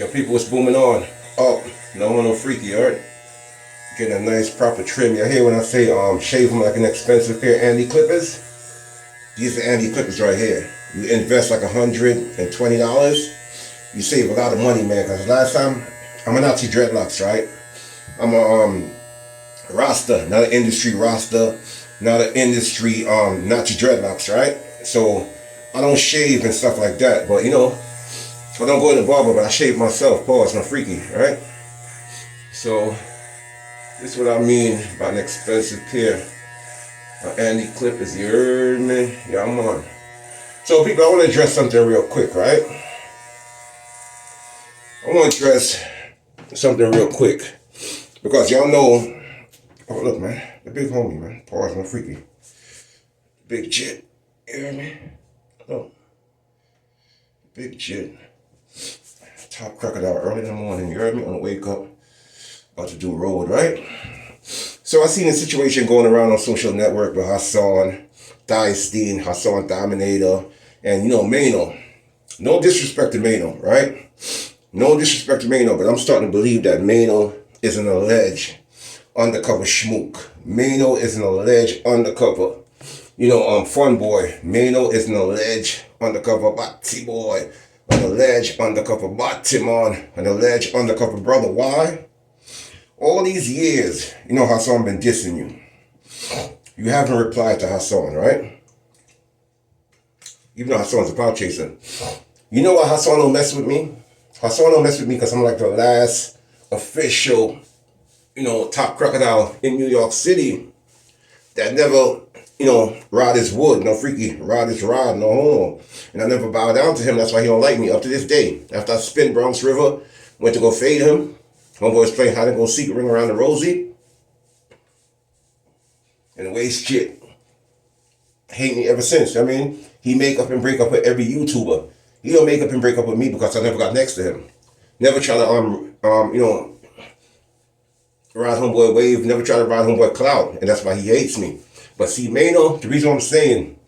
Yo, people, what's booming on? Oh, no freaky, alright? Getting a nice proper trim. You hear when I say shave them like an expensive pair of Andy clippers? These are Andy clippers right here. You invest like $120, you save a lot of money, man. Cause last time, I'm a Nazi dreadlocks, right? I'm a Rasta, not an industry Rasta, not an industry Nazi dreadlocks, right? So I don't shave and stuff like that, but you know, I don't go to the barber, but I shave myself. Pause, no freaky, right? So this is what I mean by an expensive pair of Andy clippers. You heard me? Yeah, I'm on. So people, I want to address something real quick, right? I want to address something real quick because y'all know. Oh look, man, the big homie, man. Pause, no freaky. Big jit. You hear me? Oh, big jit. Top crocodile early in the morning. You heard me? On the wake up, about to do road, right? So I seen a situation going around on social network with Hassan, Hassan Dominator, and you know Maino. No disrespect to Maino, right? No disrespect to Maino, but I'm starting to believe that Maino is an alleged undercover Shmook. Maino is an alleged undercover, fun boy. Maino is an alleged undercover Batty boy, an alleged undercover Batimon, an alleged undercover brother. Why? All these years, Hassan been dissing you. You haven't replied to Hassan, right? Even though Hassan's a cloud chaser. You know why Hassan don't mess with me? Hassan don't mess with me because I'm like the last official, top crocodile in New York City that never, rod his wood, no freaky, rod his rod, no homo. And I never bow down to him. That's why he don't like me up to this day. After I spin Bronx River, went to go fade him. Homeboys playing hide and go seek, ring around the Rosie. And the waste shit. Hate me ever since. I mean, he make up and break up with every YouTuber. He don't make up and break up with me because I never got next to him. Never try to ride homeboy wave, never try to ride homeboy cloud, and that's why he hates me. But see, Maino, the reason I'm saying,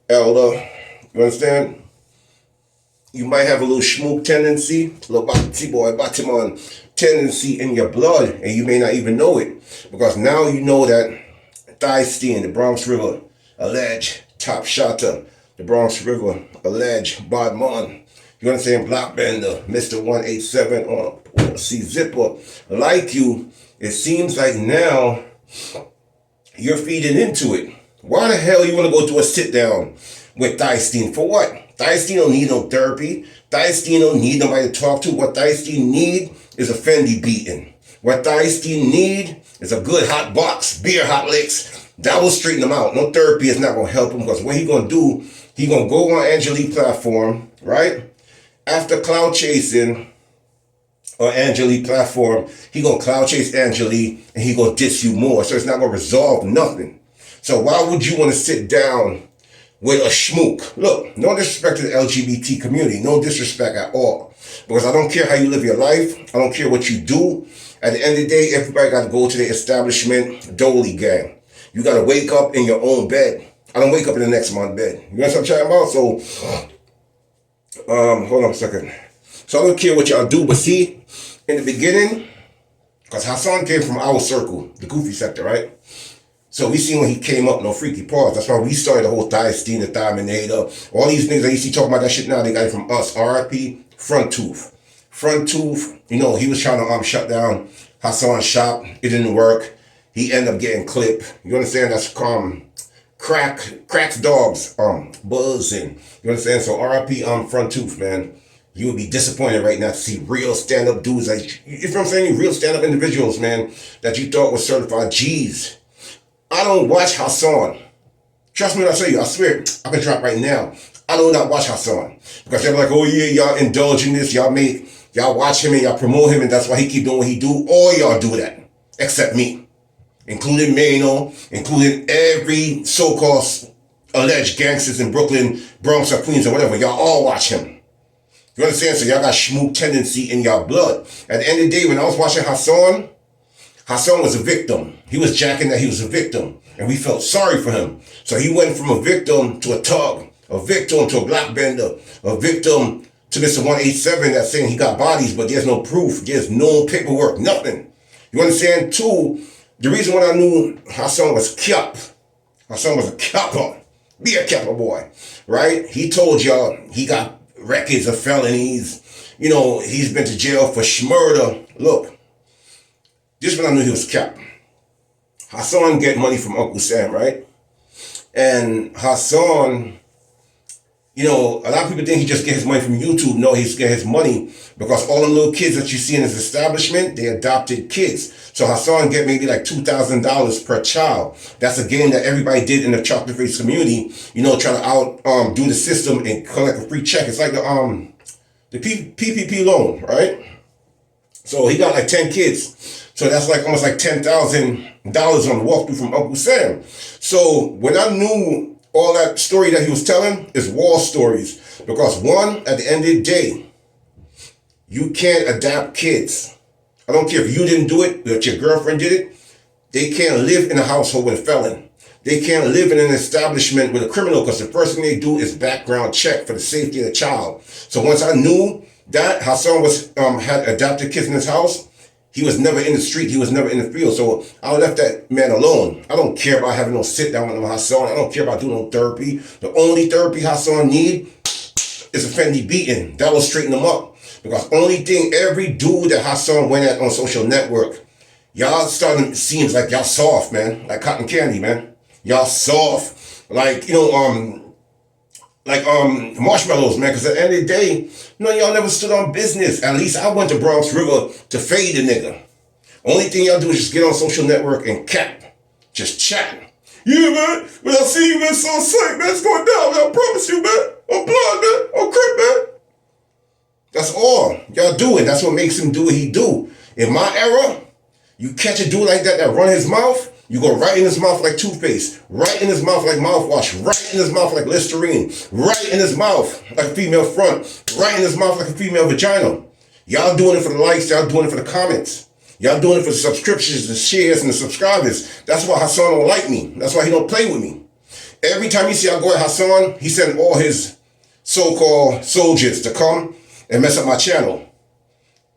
Elder, you understand? You might have a little Shmook tendency, a little Batty boy, Batimon tendency in your blood, and you may not even know it. Because now you know that Thystine, the Bronx River, alleged top shotter, the Bronx River, alleged Badman, you understand, Blockbender, Mr. 187 or C Zipper, like you, it seems like now you're feeding into it. Why the hell you want to go to a sit down with Thystine? For what? Thystine don't need no therapy. Thystine don't need nobody to talk to. What Thystine need is a Fendi beating. What Thystine need is a good hot box, beer hot licks. That will straighten him out. No therapy is not going to help him because what he going to do, he going to go on Angelique platform, right? After cloud chasing or Angelique platform, he gonna cloud chase Angelique and he gonna diss you more. So it's not gonna resolve nothing. So why would you want to sit down with a Shmook? Look, no disrespect to the LGBT community, no disrespect at all. Because I don't care how you live your life, I don't care what you do. At the end of the day, everybody gotta go to the establishment Dolly gang. You gotta wake up in your own bed. I don't wake up in the next month bed. You know what I'm talking about? So hold on a second. So I don't care what y'all do, but see, in the beginning, because Hassan came from our circle, the goofy sector, right? So we seen when he came up, no freaky pause. That's why we started the whole Thystine, the Dominator, all these things that you see talking about that shit now, they got it from us. RIP, Front Tooth. Front Tooth, he was trying to shut down Hassan's shop. It didn't work. He ended up getting clipped. You understand? That's cracks dogs, buzzing. You understand? So RIP, Front Tooth, man. You would be disappointed right now to see real stand-up dudes like, you know what I'm saying? Real stand-up individuals, man, that you thought were certified G's. I don't watch Hassan. Trust me when I tell you, I swear, I can drop right now. I do not watch Hassan. Because they're like, oh yeah, y'all indulge in this, y'all watch him and y'all promote him and that's why he keep doing what he do. All y'all do that, except me. Including Maino, including every so-called alleged gangsters in Brooklyn, Bronx or Queens or whatever. Y'all all watch him. You understand? So y'all got Shmook tendency in y'all blood. At the end of the day, when I was watching Hassan, Hassan was a victim. He was jacking that he was a victim. And we felt sorry for him. So he went from a victim to a thug, a victim to a blockbender, a victim to Mr. 187 that's saying he got bodies, but there's no proof, there's no paperwork, nothing. You understand? Two, the reason why I knew Hassan was kept, Hassan was a capper, be a capper boy, right? He told y'all he got records of felonies, you know, he's been to jail for murder. Look, this is when I knew he was kept. Hassan get money from Uncle Sam, right? And Hassan, you know, a lot of people think he just get his money from YouTube. No, he's get his money because all the little kids that you see in his establishment, they adopted kids. So Hassan get maybe like $2,000 per child. That's a game that everybody did in the chocolate face community. You know, trying to do the system and collect a free check. It's like the PPP loan, right? So he got like 10 kids. So that's like almost like $10,000 on the walkthrough from Uncle Sam. So when I knew all that story that he was telling is war stories. Because one, at the end of the day, you can't adapt kids. I don't care if you didn't do it, but your girlfriend did it. They can't live in a household with a felon. They can't live in an establishment with a criminal because the first thing they do is background check for the safety of the child. So once I knew that Hassan had adopted kids in his house, he was never in the street. He was never in the field. So I left that man alone. I don't care about having no sit down with Hassan. I don't care about doing no therapy. The only therapy Hassan need is a Fendi beating. That will straighten him up. Because only thing, every dude that Hassan went at on social network, y'all starting, seems like y'all soft, man. Like cotton candy, man. Y'all soft. Like, you know, marshmallows, man, because at the end of the day, you know, y'all never stood on business. At least I went to Bronx River to fade a nigga. Only thing y'all do is just get on social network and cap. Just chat. Yeah, man, when I see you, man, it's on sight, man, it's going down, man, I promise you, man. On blood, man, on crib, man. That's all y'all doing. That's what makes him do what he do. In my era, you catch a dude like that run his mouth, you go right in his mouth like toothpaste, right in his mouth like mouthwash, right in his mouth like Listerine, right in his mouth like a female front, right in his mouth like a female vagina. Y'all doing it for the likes, y'all doing it for the comments. Y'all doing it for the subscriptions, the shares, and the subscribers. That's why Hassan don't like me. That's why he don't play with me. Every time you see I go at Hassan, he send all his so-called soldiers to come and mess up my channel.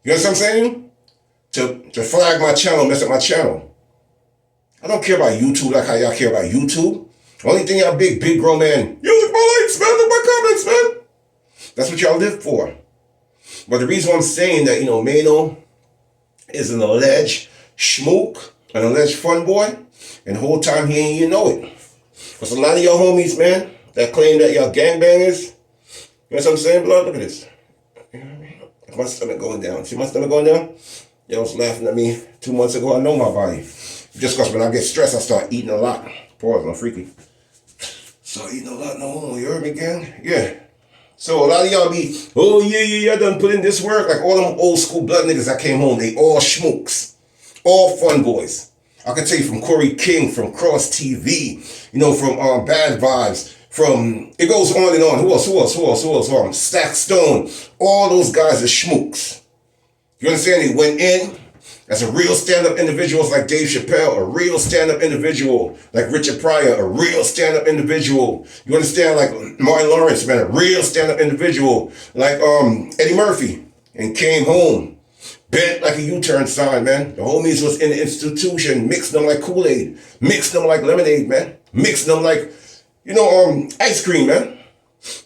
You understand what I'm saying? To flag my channel, mess up my channel. I don't care about YouTube like how y'all care about YouTube. Only thing y'all big grown man, you look my likes, man, look my comments, man. That's what y'all live for. But the reason why I'm saying that, you know, Maino is an alleged Shmook, an alleged fun boy, and the whole time he ain't even know it. Because a lot of y'all homies, man, that claim that y'all gangbangers, you know what I'm saying, blood? Look at this. My stomach going down. See my stomach going down? Y'all was laughing at me 2 months ago. I know my body. Just because when I get stressed, I start eating a lot. Pause, I'm freaky. Start eating a lot. No, you heard me, gang? Yeah. So a lot of y'all be, oh yeah, I done put in this work. Like all them old school blood niggas that came home, they all schmooks. All fun boys. I can tell you from Corey King, from Cross TV, you know, from Bad Vibes, from, it goes on and on. Who else? Stack Stone. All those guys are schmooks. You understand? They went in as a real stand-up individuals like Dave Chappelle, a real stand-up individual like Richard Pryor, a real stand-up individual. You understand? Like Martin Lawrence, man, a real stand-up individual like Eddie Murphy, and came home bent like a U-turn sign, man. The homies was in the institution, mixed them like Kool-Aid, mixed them like lemonade, man, mixed them like, you know, ice cream, man.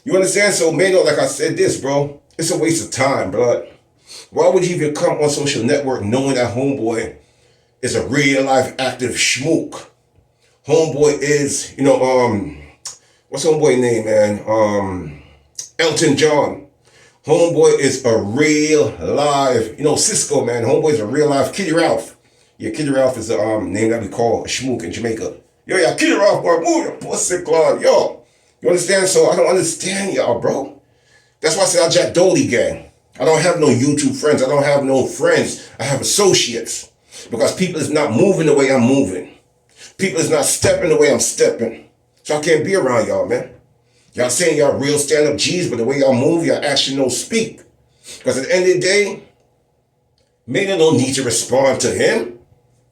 You understand? So, Mayo, like I said this, bro, it's a waste of time, bro. Why would you even come on social network knowing that homeboy is a real life active schmook? Homeboy is, you know, what's homeboy name, man? Elton John. Homeboy is a real live, you know, Cisco, man. Homeboy is a real live Kitty Ralph. Yeah, Kitty Ralph is the name that we call a schmook in Jamaica. Yo, yeah, Kitty Ralph, boy, move your pussy, Claude, yo. You understand? So I don't understand y'all, bro. That's why I said I Jack Doley gang. I don't have no YouTube friends. I don't have no friends. I have associates. Because people is not moving the way I'm moving. People is not stepping the way I'm stepping. So I can't be around y'all, man. Y'all saying y'all real stand-up G's, but the way y'all move, y'all actually don't speak. Because at the end of the day, Mayo don't need to respond to him.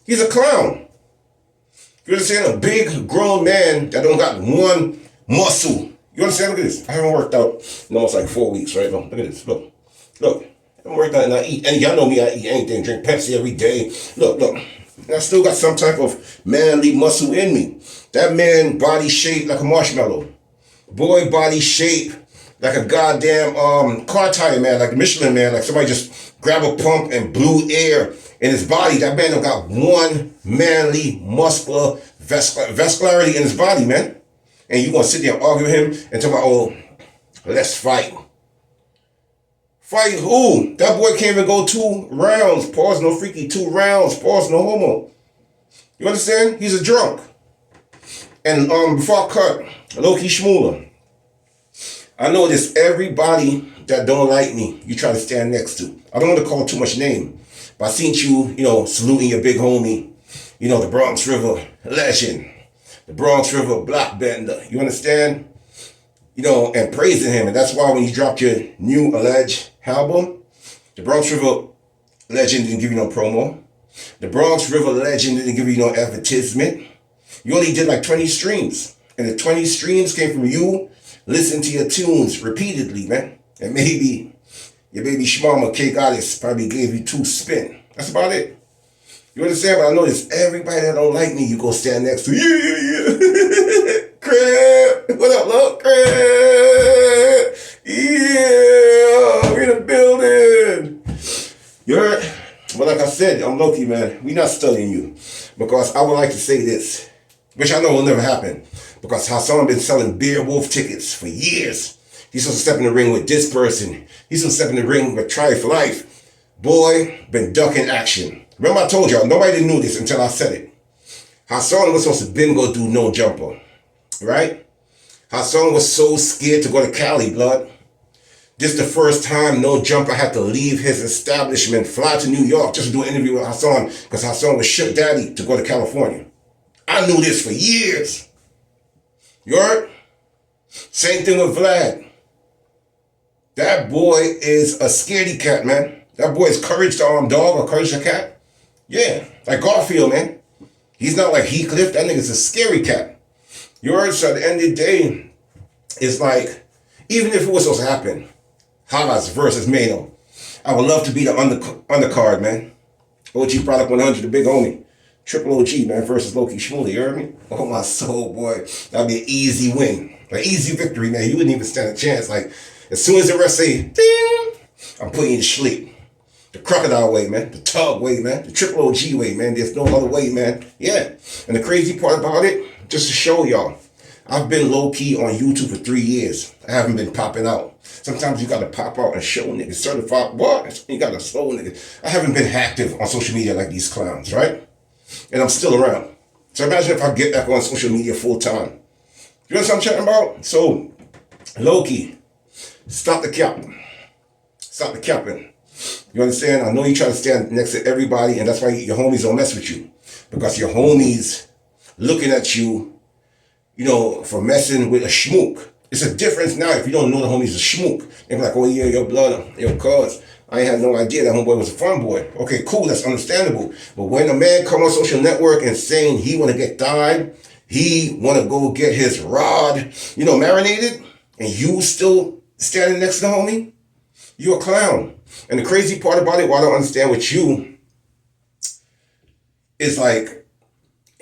He's a clown. You understand? A big grown man that don't got one muscle. You You understand? Look at this. I haven't worked out in almost like 4 weeks, right? Look at this. Look. Look. I haven't worked out and I eat. And y'all know me, I eat anything. Drink Pepsi every day. Look. And I still got some type of manly muscle in me. That man body shaped like a marshmallow. Boy body shaped like a goddamn car tire man, like a Michelin man, like somebody just grabbed a pump and blew air in his body. That man don't got one manly, muscular vascularity in his body, man. And you gonna sit there and argue with him and talk about, oh, let's fight. Fight who? That boy can't even go 2 rounds. Pause, no freaky. 2 rounds. Pause, no homo. You understand? He's a drunk. And before I cut, Loccie Shmula. I notice everybody that don't like me, you try to stand next to. I don't want to call too much name, but I seen you, saluting your big homie, the Bronx River legend, the Bronx River blockbender. You understand? And praising him. And that's why when you dropped your new alleged album, the Bronx River legend didn't give you no promo. The Bronx River legend didn't give you no advertisement. You only did like 20 streams. And the 20 streams came from you listening to your tunes repeatedly, man. And maybe your baby Shmama, K Goddess, probably gave you 2 spin. That's about it. You understand? But I notice everybody that don't like me, you go stand next to. Yeah. Crab. What up, love? Crab. Yeah. We're in the building. You heard? But like I said, I'm Loccie, man. We not studying you. Because I would like to say this, which I know will never happen. Because Hassan been selling Beer Wolf tickets for years. He's supposed to step in the ring with this person. He's supposed to step in the ring with Try for Life. Boy, been ducking action. Remember I told y'all, nobody knew this until I said it. Hassan was supposed to been go do no jumper. Right? Hassan was so scared to go to Cali, blood. This is the first time no jumper had to leave his establishment, fly to New York just to do an interview with Hassan because Hassan was shook daddy to go to California. I knew this for years. You heard? Same thing with Vlad. That boy is a scaredy cat, man. That boy is courage to arm dog or courage to cat. Yeah, like Garfield, man. He's not like Heathcliff. That nigga's a scary cat. You heard? So at the end of the day, it's like, even if it was supposed to happen, Halas versus Maino, I would love to be the undercard, man. OG Product 100, the big homie. Triple OG, man, versus Loccie Shmula, you heard me? Oh, my soul, boy. That'd be an easy win. An easy victory, man. You wouldn't even stand a chance. Like, as soon as the rest say, ding, I'm putting you to sleep. The Crocodile way, man. The Tug way, man. The Triple OG way, man. There's no other way, man. Yeah. And the crazy part about it, just to show y'all, I've been low-key on YouTube for 3 years. I haven't been popping out. Sometimes you gotta pop out and show niggas certified. What? You gotta slow niggas. I haven't been active on social media like these clowns, right? And I'm still around. So imagine if I get back on social media full time. You know what I'm chatting about? So, Loccie, stop the capping. Stop the capping. You understand? I know you try to stand next to everybody, and that's why your homies don't mess with you. Because your homies looking at you, for messing with a Shmook. It's a difference now if you don't know the homie's a Shmook. They be like, oh yeah, your blood, your cuz. I had no idea that homeboy was a fun boy. Okay, cool, that's understandable. But when a man come on social network and saying he want to get died, he want to go get his rod, marinated, and you still standing next to the homie, you a clown. And the crazy part about it, what I don't understand with you, is like,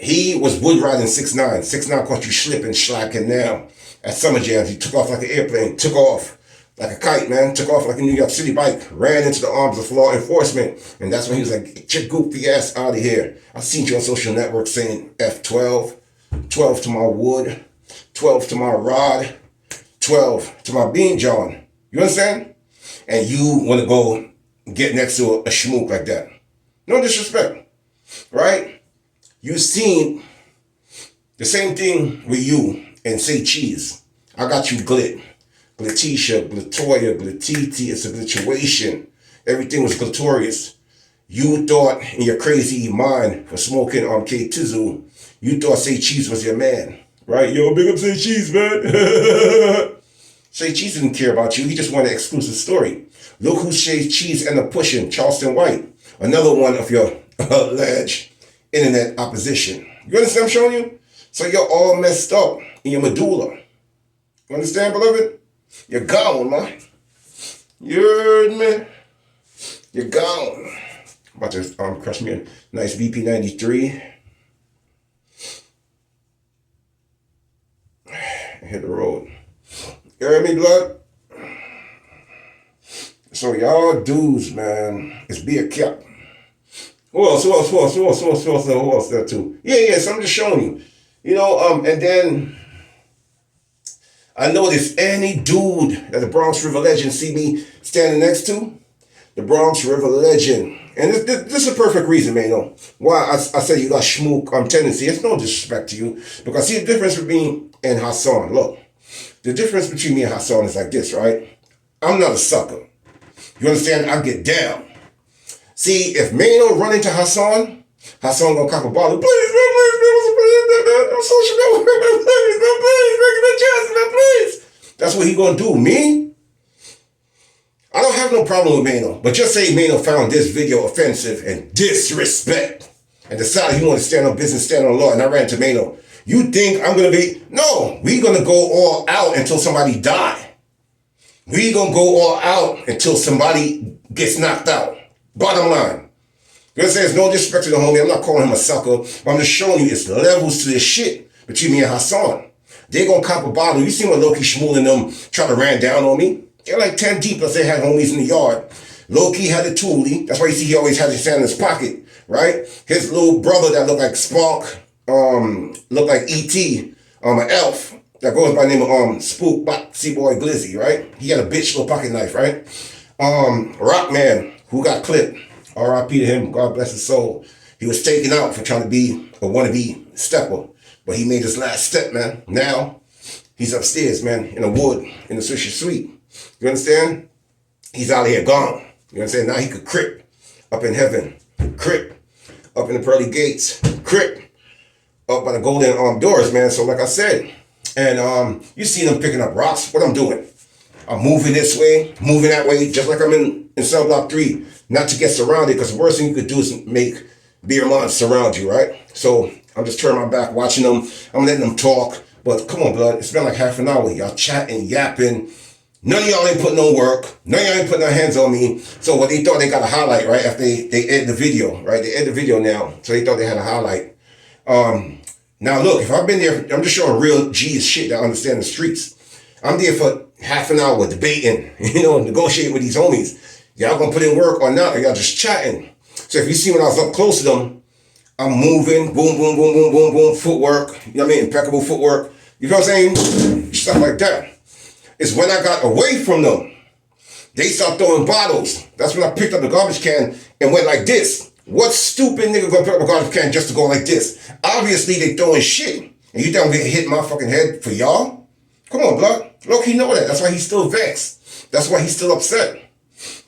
he was wood riding 6'9". 6'9" caught you slipping, slacking now. At Summer Jams, he took off like an airplane, took off like a kite, man. Took off like a New York City bike, ran into the arms of law enforcement. And that's when he was like, get your goofy ass out of here. I seen you on social networks saying F12, 12 to my wood, 12 to my rod, 12 to my bean John. You understand? And you want to go get next to a Shmook like that. No disrespect, right? You seen the same thing with you and Say Cheese. I got you glit. Glatisha, Glatoya, Glatiti, it's a glituation. Everything was glorious. You thought in your crazy mind for smoking on K Tizzle, you thought Say Cheese was your man. Right? Yo, big up Say Cheese, man. Say Cheese didn't care about you. He just wanted an exclusive story. Look who Say Cheese ended up pushing, Charleston White. Another one of your alleged internet opposition. You understand what I'm showing you? So you're all messed up in your medulla. You understand, beloved? You're gone, man. You heard me? You're gone. I'm about to crush me a nice VP 93. Hit the road. You heard me, blood? So y'all dudes, man, it's be a cap. Who else there too? Yeah, so I'm just showing you. You know, and then I noticed any dude that the Bronx River Legend see me standing next to, the Bronx River Legend. And this is a perfect reason, Maino, why I say you got Shmook tendency. It's no disrespect to you. Because see the difference between me and Hassan. Look, the difference between me and Hassan is like this, right? I'm not a sucker. You understand? I get down. See, if Maino run into Hassan, Hassan gonna cop a bottle. Please, please. That's what he gonna do. Me? I don't have no problem with Maino, but just say Maino found this video offensive and disrespect and decided he want to stand on business, stand on law, and I ran to Maino. You think I'm gonna be? No, we gonna go all out until somebody die. We gonna go all out until somebody gets knocked out. Bottom line. You know what I'm saying? There's no disrespect to the homie. I'm not calling him a sucker, but I'm just showing you it's levels to this shit between me and Hassan. They gonna cop a bottle. You seen when Loccie, Shmula and them try to ran down on me? They're like 10 deep, plus they had homies in the yard. Loccie had a toolie. That's why you see he always had his hand in his pocket, right? His little brother that looked like Spark, looked like E.T., an elf that goes by the name of Spook, Boy Glizzy, right? He had a bitch little pocket knife, right? Rockman, who got clipped, R.I.P. to him, God bless his soul. He was taken out for trying to be a wannabe stepper, but he made his last step, man. Now, he's upstairs, man, in the wood, in the sushi suite. You understand? He's out of here, gone. You understand? Now he could crip up in heaven, crip up in the pearly gates, crip up by the golden doors, man. So like I said, and you see them picking up rocks. What I'm doing? I'm moving this way, moving that way, just like I'm in cell block 3, not to get surrounded, because the worst thing you could do is make beer monsters surround you, right? So I'm just turning my back, watching them. I'm letting them talk. But come on, blood. It's been like half an hour. Y'all chatting, yapping. None of y'all ain't putting no work. None of y'all ain't putting their hands on me. So what they thought they got a highlight, right? After they edit the video, right? They edit the video now. So they thought they had a highlight. Now look, if I've been there, I'm just showing real G's shit that understand the streets. I'm there for half an hour debating, negotiating with these homies. Y'all gonna put in work or not, or y'all just chatting. So if you see when I was up close to them, I'm moving, boom, boom, boom, boom, boom, boom, footwork, you know what I mean? Impeccable footwork. You know what I'm saying? Stuff like that. It's when I got away from them, they start throwing bottles. That's when I picked up the garbage can and went like this. What stupid nigga gonna pick up a garbage can just to go like this? Obviously they throwing shit. And you think I'm getting hit in my fucking head for y'all? Come on, blood. Loki know that. That's why he's still vexed. That's why he's still upset.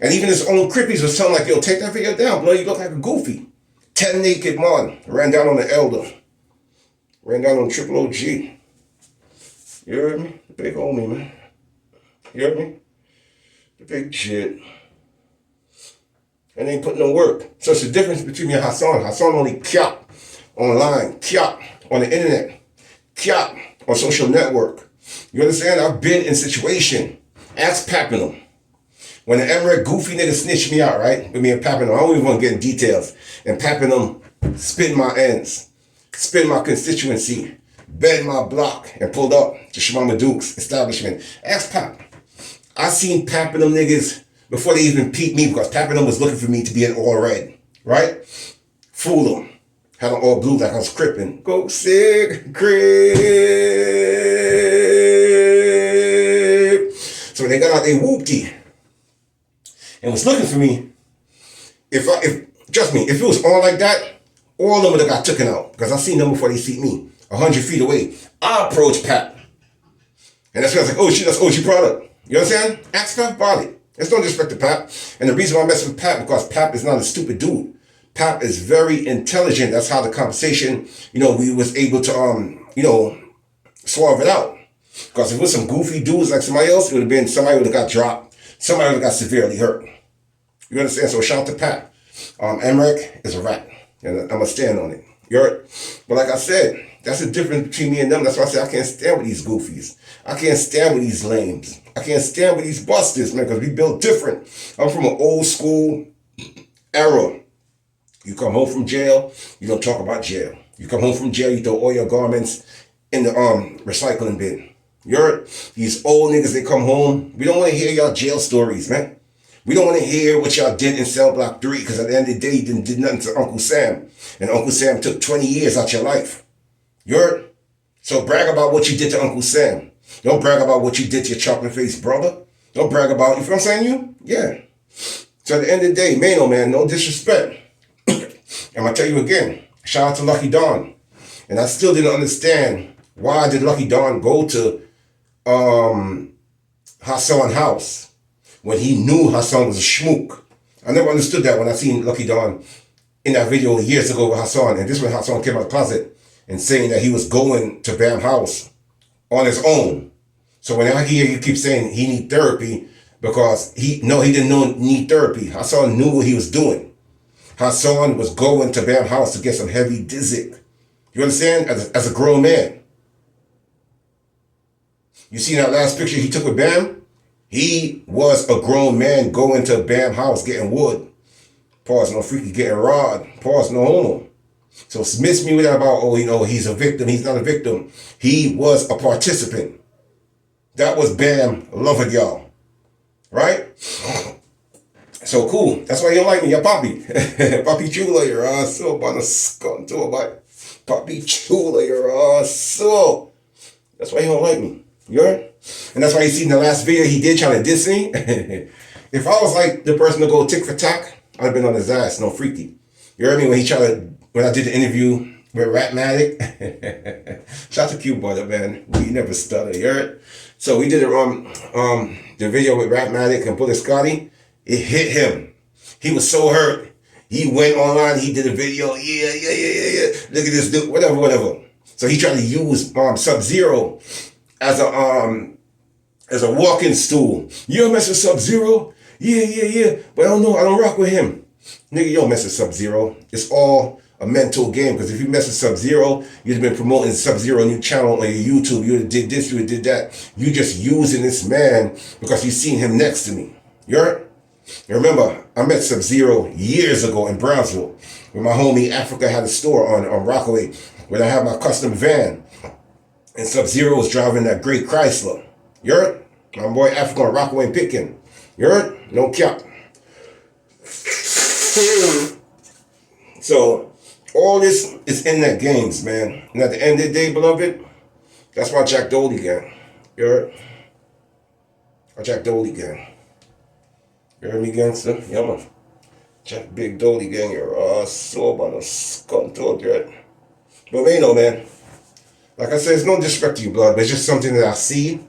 And even his own crippies was telling like, yo, take that video down, blood. You look like a goofy. 10 naked man. Ran down on the elder. Ran down on triple OG. You heard me? The big homie, man. You heard me? The big shit. And they ain't putting no work. So it's the difference between me and Hassan. Hassan only kyop online, kyop on the internet, kyop on social network. You understand? I've been in situation. Ask Papinum. When the Emmerich goofy nigga snitched me out, right? With me and Papinum, I don't even want to get in details. And Papinum spin my ends, spin my constituency, bend my block, and pulled up to Shimama Duke's establishment. Ask Pap. I seen Papinum niggas before they even peeped me, because Papinum was looking for me to be in all red, right? Fool them. Had an all blue like I was crippin'. Go sick, crib. So when they got out, they whoopty and was looking for me. Trust me, if it was on like that, all of them would have got taken out, because I seen them before they see me, 100 feet away. I approached Pap. And that's when I was like, oh shit, that's OG product. You understand? Ask Pap about it. There's no disrespect to Pap. And the reason why I mess with Pap, because Pap is not a stupid dude. Pap is very intelligent. That's how the conversation, we was able to, swerve it out. Because if it was some goofy dudes like somebody else, it would have been somebody would have got dropped. Somebody would have got severely hurt. You understand? So shout out to Pap. Emmerich is a rat. And I'm going to stand on it. You heard? But like I said, That's the difference between me and them. That's why I say I can't stand with these goofies. I can't stand with these lames. I can't stand with these busters, man, because we built different. I'm from an old school era. You come home from jail, you don't talk about jail. You come home from jail, you throw all your garments in the recycling bin. You heard? These old niggas, they come home. We don't want to hear y'all jail stories, man. We don't want to hear what y'all did in cell block 3, because at the end of the day, you did nothing to Uncle Sam. And Uncle Sam took 20 years out your life. You heard? So brag about what you did to Uncle Sam. Don't brag about what you did to your chocolate-faced brother. Don't brag about, you feel what I'm saying, you? Yeah. So at the end of the day, Maino, man, no disrespect. I'm going to tell you again, shout out to Lucky Dawn. And I still didn't understand why did Lucky Dawn go to Hassan's house when he knew Hassan was a Shmook. I never understood that when I seen Lucky Dawn in that video years ago with Hassan. And this when Hassan came out of the closet and saying that he was going to Bam's house on his own. So when I hear you keep saying he need therapy because he didn't need therapy. Hassan knew what he was doing. Hassan was going to Bam's house to get some heavy dizzy. You understand? As a grown man. You see that last picture he took with Bam? He was a grown man going to Bam's house getting wood. Pause, no freaky getting rod. Pause, no homo. So miss me with that about, he's a victim. He's not a victim. He was a participant. That was Bam loving y'all. Right? So cool. That's why you don't like me. You're Papi. Papi Chula, you're also on a scum to a bite. Papi Chula, you're also. That's why you don't like me. You heard? And that's why you see in the last video he did trying to diss me. If I was like the person to go tick for tack, I'd have been on his ass, no freaky. You heard me when I did the interview with Ratmatic? Shout out to Cute Brother, man. We never stutter, you heard? So we did the video with Ratmatic and Bullet Scotty. It hit him. He was so hurt. He went online, he did a video. Yeah. Look at this dude, whatever. So he tried to use Sub-Zero as a walking stool. You don't mess with Sub-Zero? Yeah. But I don't know, I don't rock with him. Nigga, you don't mess with Sub-Zero. It's all a mental game, because if you mess with Sub-Zero, you'd have been promoting Sub-Zero new channel on your YouTube. You would have did this, you would have did that. You just using this man because you seen him next to me. You heard? And remember, I met Sub-Zero years ago in Brownsville, where my homie Africa had a store on Rockaway, where I had my custom van. And Sub-Zero was driving that great Chrysler. You heard? My boy Africa on Rockaway and Pickin. You heard? No cap. So, all this is in that games, man. And at the end of the day, beloved, that's my Jack Doley gang. You heard? Our Jack Doley gang. You heard me, gangster? Yeah, man. Jack Big Doley gang, you're so about to scum to it. But Maino, man. Like I said, it's no disrespect to you, blood, but it's just something that I see.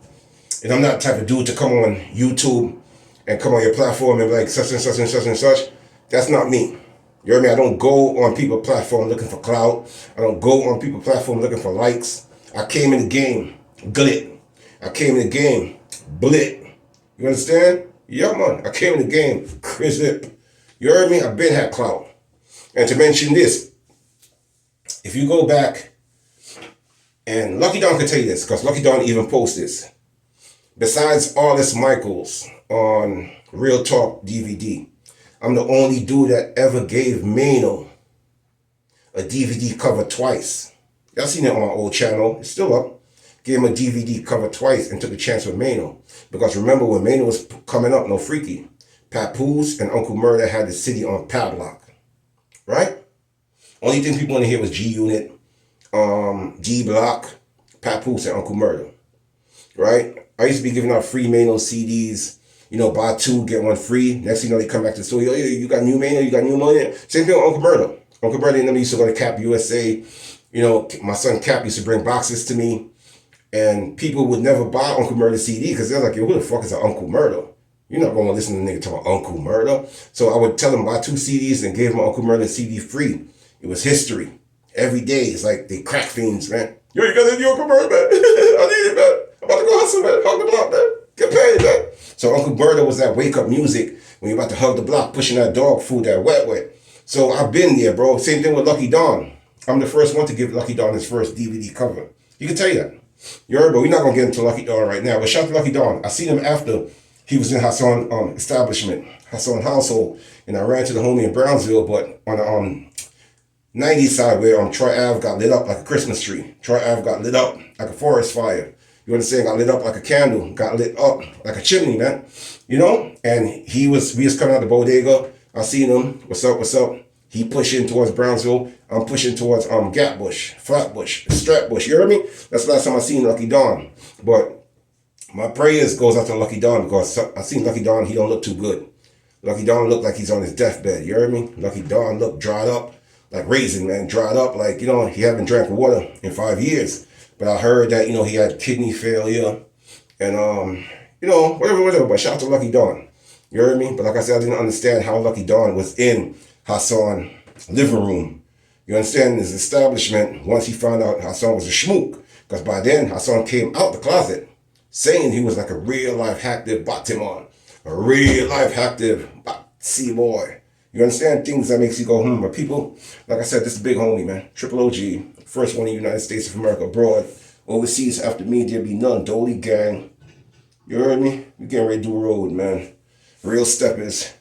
And I'm not the type of dude to come on YouTube and come on your platform and be like such and such and such and such. That's not me. You heard me? I don't go on people's platform looking for clout. I don't go on people's platform looking for likes. I came in the game glit. I came in the game blit. You understand? Yeah, man. I came in the game crisp. You heard me? I've been had clout. And to mention this, if you go back, and Lucky Dawn can tell you this, because Lucky Dawn even posts this. Besides Arliss Michaels on Real Talk DVD, I'm the only dude that ever gave Maino a DVD cover twice. Y'all seen it on my old channel. It's still up. Gave him a DVD cover twice and took a chance with Maino. Because remember when Maino was coming up, no freaky, Papoose and Uncle Murder had the city on padlock. Right? Only thing people want to hear was G-Unit, D-Block, Papoose, and Uncle Murder. Right? I used to be giving out free Maino CDs. Buy two, get one free. Next thing you know, they come back to the store. Yo, you got new Maino? You got new money? Same thing with Uncle Murder. Uncle Murder and them used to go to Cap USA. My son Cap used to bring boxes to me. And people would never buy Uncle Murder CD because they're like, yo, who the fuck is an Uncle Murder? You're not going to listen to a nigga talk about Uncle Murder. So I would tell them buy two CDs and gave them Uncle Murder CD free. It was history. Every day, it's like they crack fiends, man. Yo, you got any Uncle Murder, man? I need it, man. I'm about to go hustle, man. Hug the block, man. Get paid, man. So Uncle Murder was that wake-up music when you're about to hug the block, pushing that dog food, that wet. So I've been there, bro. Same thing with Lucky Dawn. I'm the first one to give Lucky Dawn his first DVD cover. He can tell you that. You heard, but we're not gonna get into Lucky Dawn right now. But shout out to Lucky Dawn. I seen him after he was in Hassan establishment, Hassan household, and I ran to the homie in Brownsville, but on the 90s side where Troy Ave got lit up like a Christmas tree. Troy Ave got lit up like a forest fire. You understand? Got lit up like a candle. Got lit up like a chimney, man. You know? And we was coming out the bodega. I seen him. What's up? What's up? He pushing towards Brownsville. I'm pushing towards Gapbush, Flatbush, Stratbush. You heard me? That's the last time I seen Lucky Dawn. But my prayers goes out to Lucky Dawn because I seen Lucky Dawn. He don't look too good. Lucky Dawn look like he's on his deathbed. You heard me? Lucky Dawn look dried up like raisin, man. Dried up like, he haven't drank water in 5 years. But I heard that, he had kidney failure and, whatever. But shout out to Lucky Dawn. You heard me? But like I said, I didn't understand how Lucky Dawn was in Hassan's living room. You understand? His establishment, once he found out Hassan was a Shmook. Because by then, Hassan came out the closet saying he was like a real-life active Batimon. A real-life active boy. You understand? Things that makes you go, But people, like I said, this is big homie, man. Triple OG. First one in the United States of America abroad. Overseas, after me, there be none. Dolly gang. You heard me? We getting ready to do a road, man. Real steppers.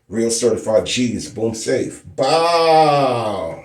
Real certified G's. Boom safe. Bow.